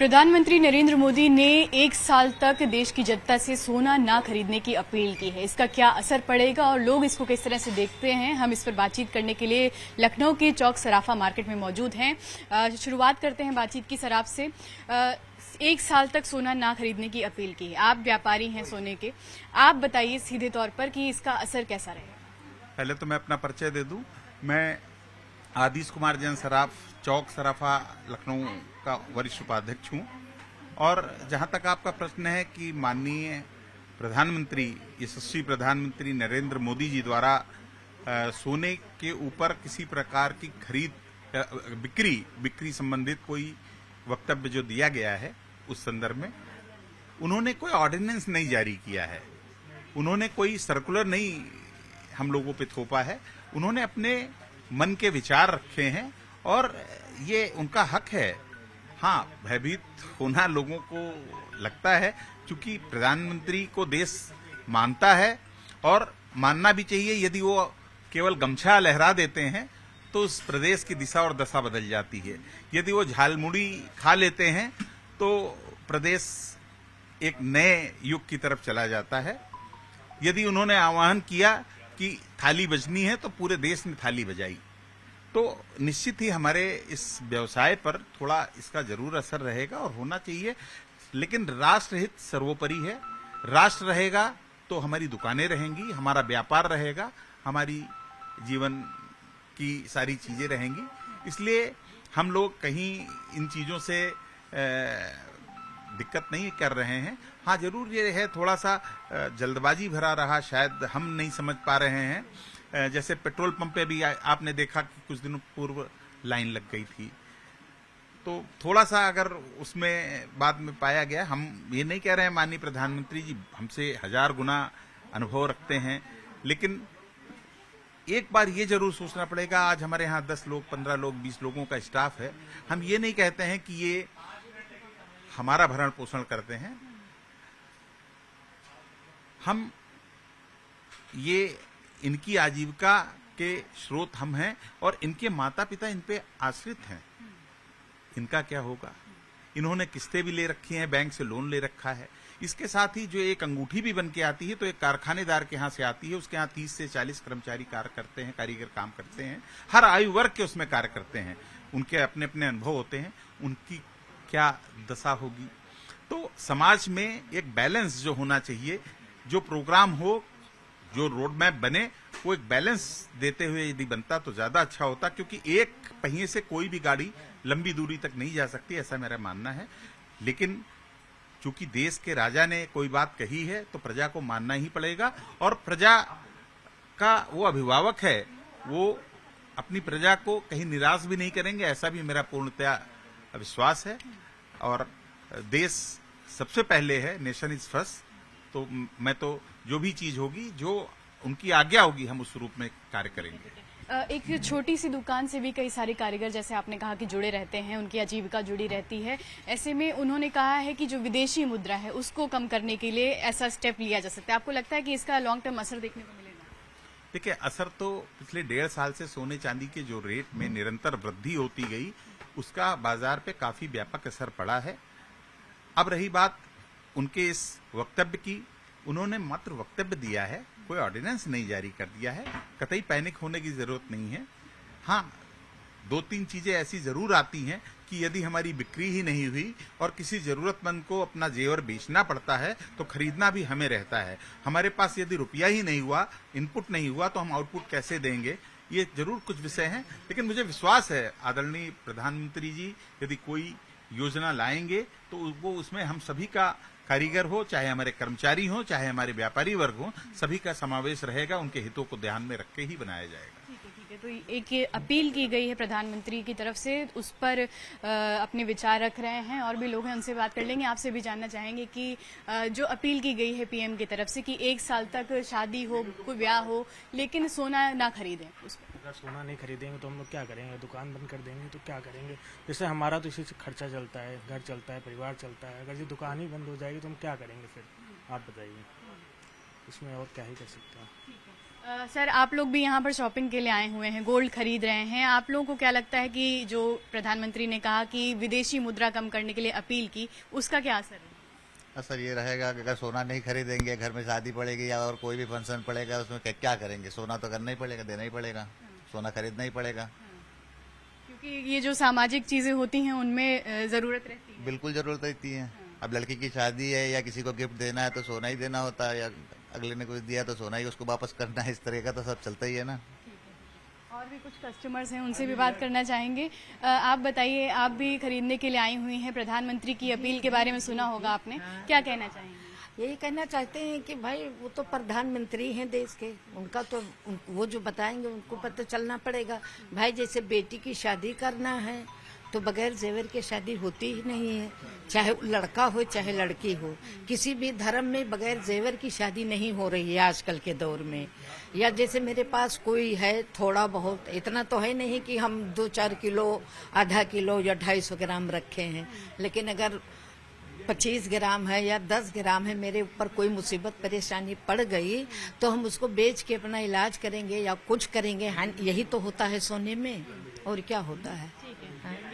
प्रधानमंत्री नरेंद्र मोदी ने 1 साल तक देश की जनता से सोना ना खरीदने की अपील की है। इसका क्या असर पड़ेगा और लोग इसको किस तरह से देखते हैं, हम इस पर बातचीत करने के लिए लखनऊ के चौक सराफा मार्केट में मौजूद हैं। शुरुआत करते हैं बातचीत की सराफ से। 1 साल तक सोना ना खरीदने की अपील की है। आप व्यापारी हैं सोने के, आप बताइए सीधे तौर पर कि इसका असर कैसा रहेगा। पहले तो मैं अपना परिचय दे दूं। मैं आदिश कुमार जैन सराफ चौक सराफा लखनऊ का वरिष्ठ उपाध्यक्ष हूं। और जहां तक आपका प्रश्न है कि माननीय प्रधानमंत्री यशस्वी प्रधानमंत्री नरेंद्र मोदी जी द्वारा सोने के ऊपर किसी प्रकार की खरीद बिक्री संबंधित कोई वक्तव्य जो दिया गया है, उस संदर्भ में उन्होंने कोई ऑर्डिनेंस नहीं जारी किया है, उन्होंने कोई सर्कुलर नहीं हम लोगों पे थोपा है। उन्होंने अपने मन के विचार रखे हैं और ये उनका हक है। हाँ, भयभीत होना लोगों को लगता है, क्योंकि प्रधानमंत्री को देश मानता है और मानना भी चाहिए। यदि वो केवल गमछा लहरा देते हैं तो उस प्रदेश की दिशा और दशा बदल जाती है। यदि वो झालमुड़ी खा लेते हैं तो प्रदेश एक नए युग की तरफ चला जाता है। यदि उन्होंने आह्वान किया कि थाली बजनी है तो पूरे देश ने थाली बजाई, तो निश्चित ही हमारे इस व्यवसाय पर थोड़ा इसका जरूर असर रहेगा और होना चाहिए। लेकिन राष्ट्र हित सर्वोपरि है। राष्ट्र रहेगा तो हमारी दुकानें रहेंगी, हमारा व्यापार रहेगा, हमारी जीवन की सारी चीजें रहेंगी। इसलिए हम लोग कहीं इन चीजों से दिक्कत नहीं कर रहे हैं। हाँ, जरूर ये है, थोड़ा सा जल्दबाजी भरा रहा, शायद हम नहीं समझ पा रहे हैं। जैसे पेट्रोल पंप पे भी आपने देखा कि कुछ दिनों पूर्व लाइन लग गई थी, तो थोड़ा सा अगर उसमें बाद में पाया गया, हम ये नहीं कह रहे हैं माननीय प्रधानमंत्री जी हमसे 1000 गुना अनुभव रखते हैं, लेकिन एक बार ये जरूर सोचना पड़ेगा। आज हमारे यहाँ 10 लोग, 15 लोग, 20 लोगों का स्टाफ है। हम ये नहीं कहते हैं कि ये हमारा भरण पोषण करते हैं, हम ये इनकी आजीविका के स्रोत हम हैं और इनके माता पिता इन पे आश्रित हैं। इनका क्या होगा? इन्होंने किस्तें भी ले रखी हैं, बैंक से लोन ले रखा है। इसके साथ ही जो एक अंगूठी भी बन के आती है तो एक कारखानेदार के यहाँ से आती है, उसके यहाँ 30 से 40 कर्मचारी कार्य करते हैं, कारीगर काम करते हैं, हर आयु वर्ग के उसमें कार्य करते हैं। उनके अपने अपने अनुभव होते हैं, उनकी क्या दशा होगी। तो समाज में एक बैलेंस जो होना चाहिए, जो प्रोग्राम हो, जो रोड मैप बने, वो एक बैलेंस देते हुए यदि बनता तो ज्यादा अच्छा होता, क्योंकि एक पहिए से कोई भी गाड़ी लंबी दूरी तक नहीं जा सकती, ऐसा मेरा मानना है। लेकिन चूंकि देश के राजा ने कोई बात कही है तो प्रजा को मानना ही पड़ेगा, और प्रजा का वो अभिभावक है, वो अपनी प्रजा को कहीं निराश भी नहीं करेंगे, ऐसा भी मेरा पूर्णतया विश्वास है। और देश सबसे पहले है, नेशन इज फर्स्ट। तो मैं तो जो भी चीज होगी, जो उनकी आज्ञा होगी, हम उस रूप में कार्य करेंगे। एक छोटी सी दुकान से भी कई सारे कारीगर, जैसे आपने कहा कि जुड़े रहते हैं, उनकी आजीविका जुड़ी रहती है। ऐसे में उन्होंने कहा है कि जो विदेशी मुद्रा है उसको कम करने के लिए ऐसा स्टेप लिया जा सकता है। आपको लगता है कि इसका लॉन्ग टर्म असर देखने को मिलेगा? देखिए, असर तो पिछले 1.5 साल से सोने चांदी के जो रेट में निरंतर वृद्धि होती गई, उसका बाजार पे काफी व्यापक असर पड़ा है। अब रही बात उनके इस वक्तव्य की, उन्होंने मात्र वक्तव्य दिया है, कोई ऑर्डिनेंस नहीं जारी कर दिया है। कतई पैनिक होने की जरूरत नहीं है। हाँ, 2-3 चीजें ऐसी जरूर आती हैं कि यदि हमारी बिक्री ही नहीं हुई और किसी जरूरतमंद को अपना जेवर बेचना पड़ता है तो खरीदना भी हमें रहता है। हमारे पास यदि रुपया ही नहीं हुआ, इनपुट नहीं हुआ, तो हम आउटपुट कैसे देंगे? ये जरूर कुछ विषय हैं, लेकिन मुझे विश्वास है आदरणीय प्रधानमंत्री जी यदि कोई योजना लाएंगे तो वो उसमें हम सभी का, कारीगर हो, चाहे हमारे कर्मचारी हो, चाहे हमारे व्यापारी वर्ग हो, सभी का समावेश रहेगा। उनके हितों को ध्यान में रख के ही बनाया जाएगा। ठीक है। तो एक ये अपील की गई है प्रधानमंत्री की तरफ से, उस पर अपने विचार रख रहे हैं और भी लोग हैं, उनसे बात कर लेंगे। आपसे भी जानना चाहेंगे कि जो अपील की गई है पीएम की तरफ से कि 1 साल तक शादी हो, कोई ब्याह हो, लेकिन सोना ना खरीदें। अगर सोना नहीं खरीदेंगे तो हम लोग क्या करेंगे? दुकान बंद कर देंगे तो क्या करेंगे? जैसे हमारा तो इसी से खर्चा चलता है, घर चलता है, परिवार चलता है। अगर ये दुकान ही बंद हो जाएगी तो हम क्या करेंगे फिर? आप बताइए, इसमें और क्या ही कर सकते हैं। सर, आप लोग भी यहाँ पर शॉपिंग के लिए आए हुए हैं, गोल्ड खरीद रहे हैं। आप लोगों को क्या लगता है कि जो प्रधानमंत्री ने कहा कि विदेशी मुद्रा कम करने के लिए अपील की, उसका क्या असर है? असर ये रहेगा कि अगर सोना नहीं खरीदेंगे, घर में शादी पड़ेगी या और कोई भी फंक्शन पड़ेगा, उसमें क्या करेंगे? सोना तो करना ही पड़ेगा, देना ही पड़ेगा, सोना खरीदना ही पड़ेगा। क्योंकि ये जो सामाजिक चीजें होती हैं उनमें जरूरत रहती है। बिल्कुल जरूरत रहती है। अब लड़की की शादी है या किसी को गिफ्ट देना है तो सोना ही देना होता है, या अगले ने कुछ दिया तो सोना ही उसको वापस करना है। इस तरह का तो सब चलता ही है ना। और भी कुछ कस्टमर्स हैं, उनसे भी बात करना चाहेंगे। आप बताइए, आप भी खरीदने के लिए आई हुई हैं, प्रधानमंत्री की अपील के बारे में सुना होगा आपने, क्या कहना चाहेंगे? यही कहना चाहते हैं कि भाई वो तो प्रधानमंत्री हैं देश के, उनका तो वो जो बताएंगे उनको पता चलना पड़ेगा। भाई जैसे बेटी की शादी करना है तो बगैर जेवर के शादी होती ही नहीं है, चाहे लड़का हो चाहे लड़की हो। किसी भी धर्म में बगैर जेवर की शादी नहीं हो रही है आजकल के दौर में। या जैसे मेरे पास कोई है थोड़ा बहुत, इतना तो है नहीं कि हम 2-4 किलो, आधा किलो या 250 ग्राम रखे हैं, लेकिन अगर 25 ग्राम है या 10 ग्राम है, मेरे ऊपर कोई मुसीबत परेशानी पड़ गई तो हम उसको बेच के अपना इलाज करेंगे या कुछ करेंगे। हाँ, यही तो होता है सोने में, और क्या होता है।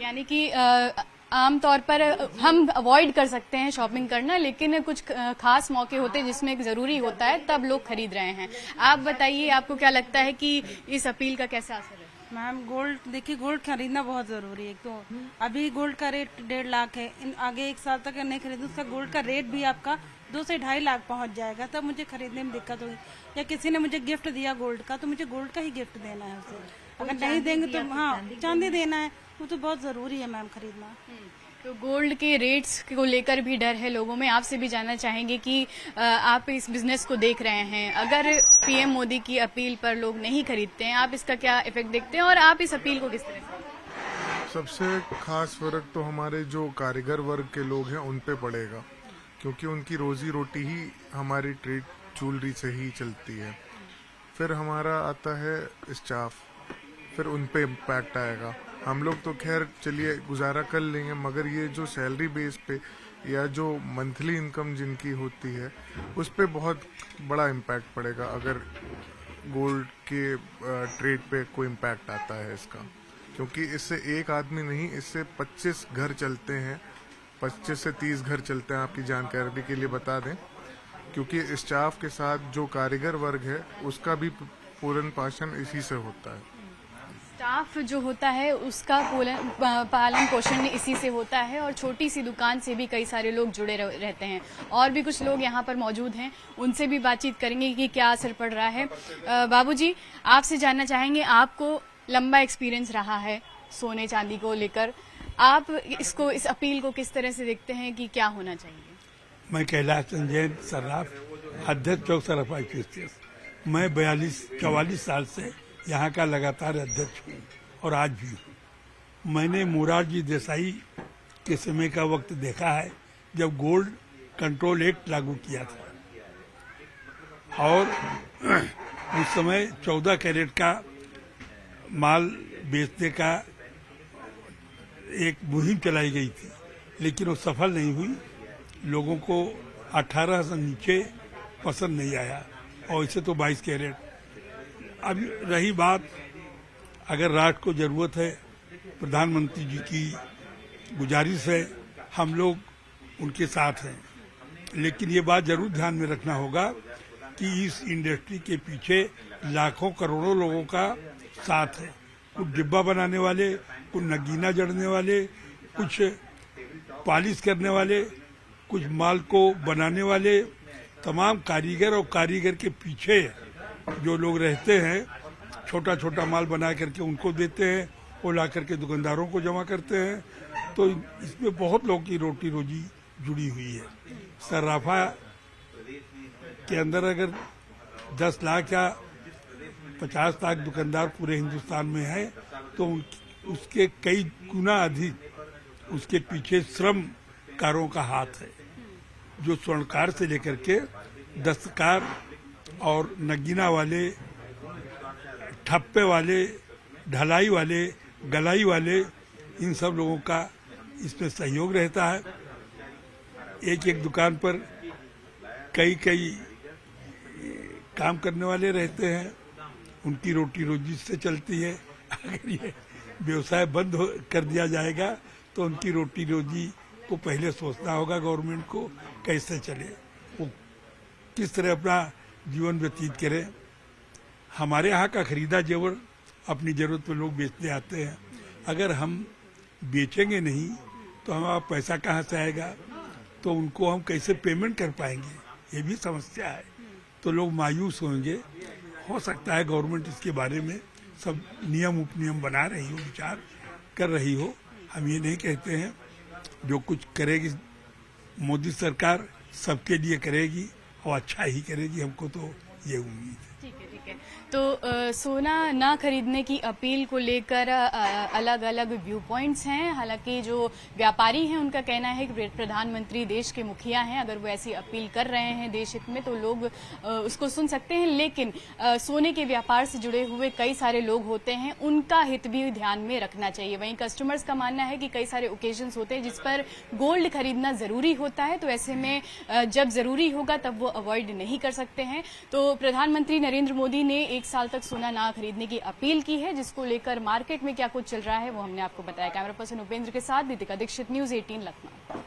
यानी कि आम तौर पर हम अवॉइड कर सकते हैं शॉपिंग करना, लेकिन कुछ खास मौके होते हैं जिसमें जरूरी होता है, तब लोग खरीद रहे हैं। आप बताइए, आपको क्या लगता है कि इस अपील का कैसा असर है? मैम, गोल्ड देखिए, गोल्ड खरीदना बहुत जरूरी है। तो अभी गोल्ड का रेट 1.5 लाख है, आगे 1 साल तक नहीं खरीदूं उसका गोल्ड का रेट भी आपका 2 से 2.5 लाख पहुंच जाएगा, तब मुझे खरीदने में दिक्कत होगी। या किसी ने मुझे गिफ्ट दिया गोल्ड का तो मुझे गोल्ड का ही गिफ्ट देना है उसे। अगर नहीं देंगे तो हाँ, चांदी देना है, वो तो बहुत जरूरी है मैम खरीदना। तो गोल्ड के रेट्स को लेकर भी डर है लोगों में। आपसे भी जानना चाहेंगे कि आप इस बिजनेस को देख रहे हैं, अगर पीएम मोदी की अपील पर लोग नहीं खरीदते हैं, आप इसका क्या इफेक्ट देखते हैं और आप इस अपील को किस तरह से? सबसे खास फर्क तो हमारे जो कारीगर वर्ग के लोग हैं उन पे पड़ेगा, क्योंकि उनकी रोजी रोटी ही हमारी ट्रेड ज्वेलरी से ही चलती है। फिर हमारा आता है स्टाफ, फिर उन पे इम्पैक्ट आएगा। हम लोग तो खैर चलिए गुजारा कर लेंगे, मगर ये जो सैलरी बेस पे या जो मंथली इनकम जिनकी होती है उस पे बहुत बड़ा इम्पैक्ट पड़ेगा अगर गोल्ड के ट्रेड पे कोई इम्पैक्ट आता है इसका। क्योंकि इससे एक आदमी नहीं, इससे 25 घर चलते हैं, 25 से 30 घर चलते हैं। आपकी जानकारी के लिए बता दें, क्योंकि स्टाफ के साथ जो कारीगर वर्ग है उसका भी पूर्ण पोषण इसी से होता है। स्टाफ जो होता है उसका पालन पोषण इसी से होता है, और छोटी सी दुकान से भी कई सारे लोग जुड़े रहते हैं। और भी कुछ लोग यहाँ पर मौजूद हैं, उनसे भी बातचीत करेंगे कि क्या असर पड़ रहा है। बाबूजी, आपसे जानना चाहेंगे, आपको लंबा एक्सपीरियंस रहा है सोने चांदी को लेकर, आप इस अपील को किस तरह से देखते हैं कि क्या होना चाहिए? मैं कैलाश चंद सर्राफ, अध्यक्ष चौक सराफा एसोसिएशन। मैं 44 साल से यहाँ का लगातार अध्यक्ष हूँ और आज भी हूँ। मैंने मोरारजी देसाई के समय का वक्त देखा है जब गोल्ड कंट्रोल एक्ट लागू किया था, और उस समय 14 कैरेट का माल बेचने का एक मुहिम चलाई गई थी, लेकिन वो सफल नहीं हुई। लोगों को 18 से नीचे पसंद नहीं आया, और इसे तो 22 कैरेट। अब रही बात, अगर राष्ट्र को जरूरत है, प्रधानमंत्री जी की गुजारिश है, हम लोग उनके साथ हैं, लेकिन ये बात जरूर ध्यान में रखना होगा कि इस इंडस्ट्री के पीछे लाखों करोड़ों लोगों का साथ है। कुछ डिब्बा बनाने वाले, कुछ नगीना जड़ने वाले, कुछ पॉलिश करने वाले, कुछ माल को बनाने वाले, तमाम कारीगर और कारीगर के पीछे जो लोग रहते हैं, छोटा छोटा माल बना करके उनको देते हैं, वो ला करके दुकानदारों को जमा करते हैं। तो इसमें बहुत लोगों की रोटी रोजी जुड़ी हुई है। सर्राफा के अंदर अगर 10 लाख या 50 लाख दुकानदार पूरे हिंदुस्तान में है, तो उसके कई गुना अधिक उसके पीछे श्रमकारों का हाथ है, जो स्वर्णकार से लेकर के दस्तकार और नगीना वाले, ठप्पे वाले, ढलाई वाले, गलाई वाले, इन सब लोगों का इसमें सहयोग रहता है। एक एक दुकान पर कई काम करने वाले रहते हैं। उनकी रोटी रोजी से चलती है। अगर ये व्यवसाय बंद कर दिया जाएगा तो उनकी रोटी रोजी को पहले सोचना होगा गवर्नमेंट को कैसे चले, वो किस तरह अपना जीवन व्यतीत करें। हमारे यहाँ का खरीदा जेवर अपनी जरूरत पे लोग बेचने आते हैं, अगर हम बेचेंगे नहीं तो हमारा पैसा कहाँ से आएगा, तो उनको हम कैसे पेमेंट कर पाएंगे, ये भी समस्या है। तो लोग मायूस होंगे। हो सकता है गवर्नमेंट इसके बारे में सब नियम उपनियम बना रही हो, विचार कर रही हो। हम ये नहीं कहते हैं, जो कुछ करेगी मोदी सरकार सबके लिए करेगी और अच्छा ही करेगी, हमको तो ये उम्मीद है। ठीक है, ठीक है। तो सोना ना खरीदने की अपील को लेकर अलग अलग व्यू पॉइंट्स हैं। हालांकि जो व्यापारी हैं उनका कहना है कि प्रधानमंत्री देश के मुखिया हैं, अगर वो ऐसी अपील कर रहे हैं देश हित में तो लोग उसको सुन सकते हैं। लेकिन सोने के व्यापार से जुड़े हुए कई सारे लोग होते हैं, उनका हित भी ध्यान में रखना चाहिए। वहीं कस्टमर्स का मानना है कि कई सारे ओकेजन्स होते हैं जिस पर गोल्ड खरीदना जरूरी होता है, तो ऐसे में जब जरूरी होगा तब वो अवॉइड नहीं कर सकते हैं। तो प्रधानमंत्री नरेंद्र मोदी ने 1 साल तक सोना ना खरीदने की अपील की है, जिसको लेकर मार्केट में क्या कुछ चल रहा है वो हमने आपको बताया। कैमरा पर्सन उपेंद्र के साथ दीपिका दीक्षित, न्यूज़ 18 लखनऊ।